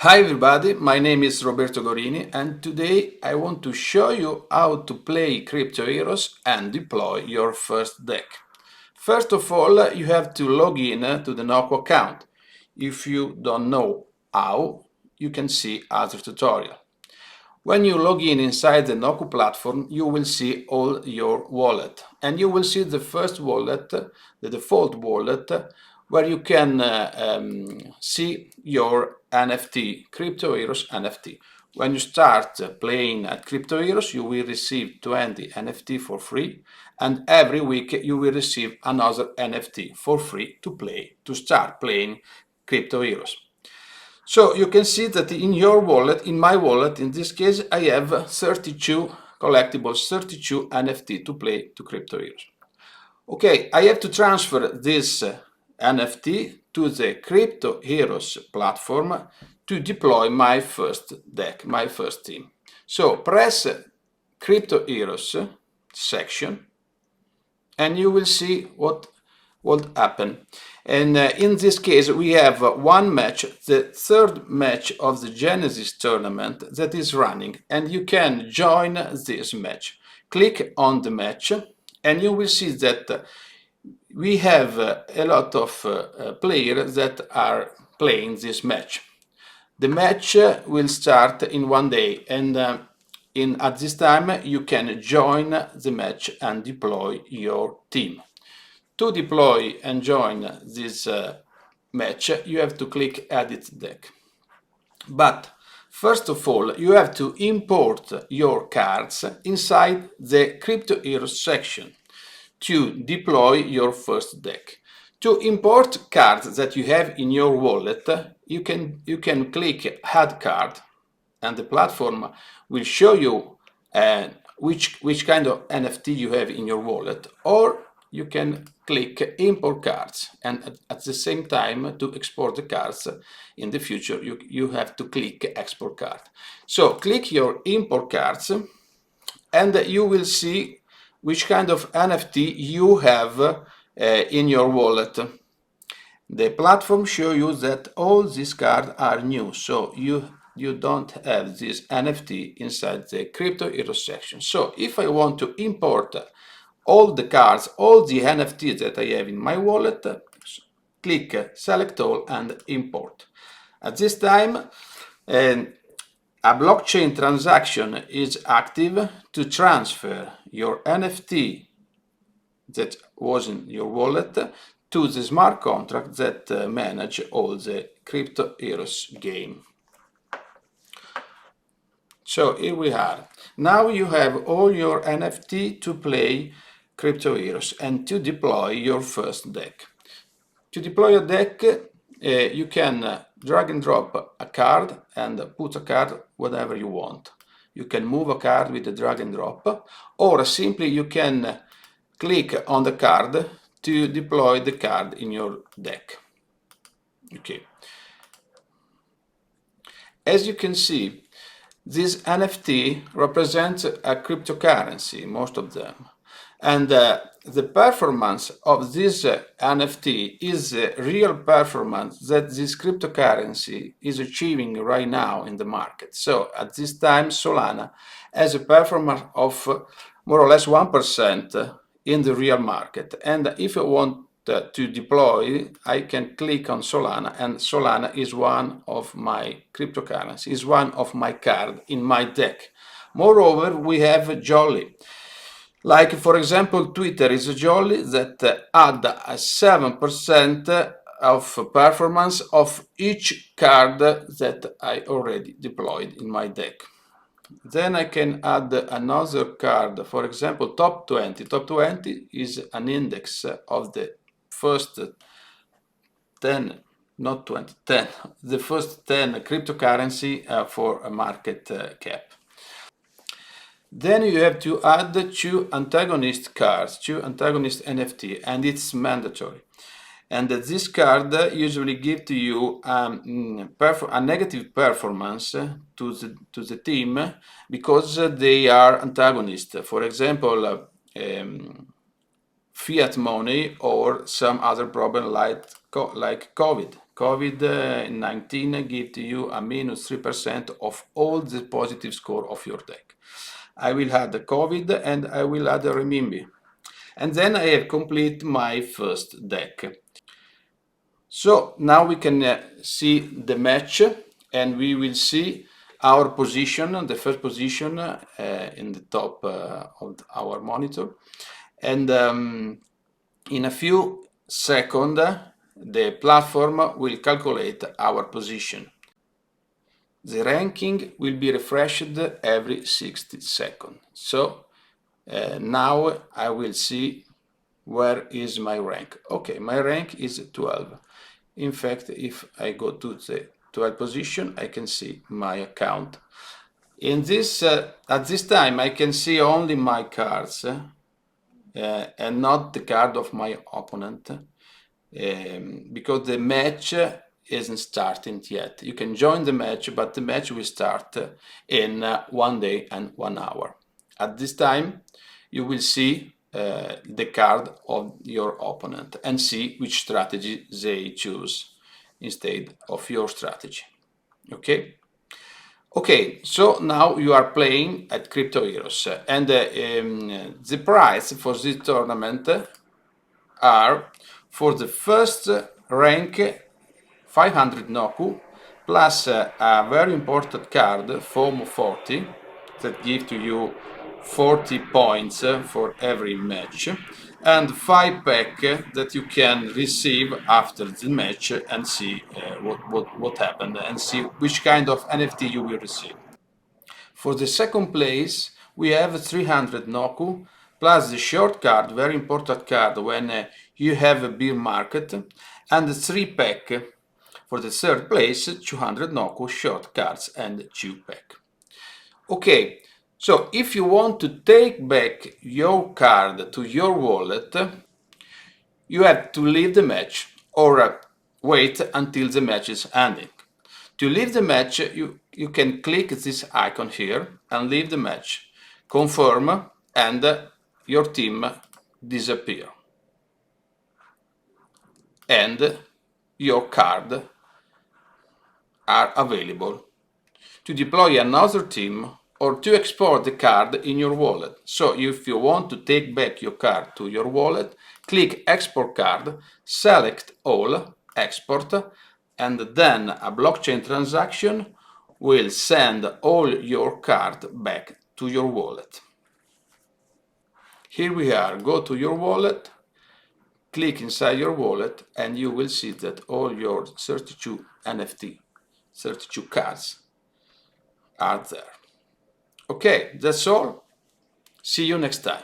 Hi everybody, my name is Roberto Gorini and today I want to show you how to play Crypto Heroes and deploy your first deck. First of all, you have to log in to the Noco account. If you don't know how, you can see other tutorial. When you log in inside the Noco platform, you will see all your wallet and you will see the first wallet, the default wallet, where you can see your NFT, Crypto Heroes NFT. When you start playing at Crypto Heroes, you will receive 20 NFT for free, and every week you will receive another NFT for free to start playing Crypto Heroes. So you can see that in your wallet, in my wallet, in this case, I have 32 collectibles, 32 NFT to play to Crypto Heroes. Okay, I have to transfer this NFT to the Crypto Heroes platform to deploy my first deck, my first team. So press Crypto Heroes section and you will see what happened. And in this case, we have one match, the third match of the Genesis tournament that is running, and you can join this match. Click on the match, and you will see that we have a lot of players that are playing this match. The match will start in 1 day, and at this time you can join the match and deploy your team. To deploy and join this match, you have to click Edit Deck. But first of all, you have to import your cards inside the Crypto Heroes section to deploy your first deck. To import cards that you have in your wallet, you can click Add Card, and the platform will show you which kind of NFT you have in your wallet, or you can click Import Cards, and at the same time, to export the cards in the future, you have to click Export Card. So click your Import Cards, and you will see which kind of NFT you have in your wallet. The platform shows you that all these cards are new, so you don't have this NFT inside the Crypto Heroes section. So if I want to import all the cards, all the NFTs that I have in my wallet, click Select All and Import. At this time, a blockchain transaction is active to transfer your NFT that was in your wallet to the smart contract that manage all the Crypto Heroes game. So here we are. Now you have all your NFT to play Crypto Heroes and to deploy your first deck. To deploy a deck, you can drag and drop a card and put a card whatever you want. You can move a card with the drag and drop, or simply you can click on the card to deploy the card in your deck. Okay. As you can see, this NFT represents a cryptocurrency, most of them. And the performance of this NFT is the real performance that this cryptocurrency is achieving right now in the market. So at this time, Solana has a performance of more or less 1% in the real market. And if I want to deploy, I can click on Solana, and Solana is one of my cryptocurrency, is one of my cards in my deck. Moreover, we have Jolly. Like, for example, Twitter is a Jolly that add a 7% of performance of each card that I already deployed in my deck. Then I can add another card, for example, top 20. Top 20 is an index of the first 10, not 20, 10, the first 10 cryptocurrency for a market cap. Then you have to add 2 antagonist cards, 2 antagonist NFT, and it's mandatory. And this card usually give to you a negative performance to the team because they are antagonists. For example, fiat money or some other problem like COVID. COVID-19 give to you a minus 3% of all the positive score of your deck. I will add the COVID and I will add the renminbi. And then I have complete my first deck. So now we can see the match, and we will see our position, the first position in the top of our monitor. And in a few seconds, the platform will calculate our position. The ranking will be refreshed every 60 seconds. So now I will see where is my rank. Okay, my rank is 12. In fact, if I go to the 12th position, I can see my account. In this, at this time, I can see only my cards and not the card of my opponent, because the match isn't starting yet. You can join the match, but the match will start in 1 day and 1 hour. At this time, you will see the card of your opponent and see which strategy they choose instead of your strategy. Okay? Okay, so now you are playing at Crypto Heroes, and the price for this tournament are, for the first rank, 500 Noku, plus a very important card, FOMO 40, that give to you 40 points for every match, and 5 pack that you can receive after the match and see what happened and see which kind of NFT you will receive. For the second place, we have 300 Noku, plus the short card, very important card when you have a bear market, and the 3 pack. For the third place, 200 Noku, short cards, and 2 pack. Okay, so if you want to take back your card to your wallet, you have to leave the match or wait until the match is ending. To leave the match, you can click this icon here and leave the match, confirm, and your team disappear. And your card are available to deploy another team or to export the card in your wallet. So if you want to take back your card to your wallet, click Export Card, select All, Export, and then a blockchain transaction will send all your card back to your wallet. Here we are. Go to your wallet, click inside your wallet, and you will see that all your 32 NFT, 32 cards are there. Okay, that's all. See you next time.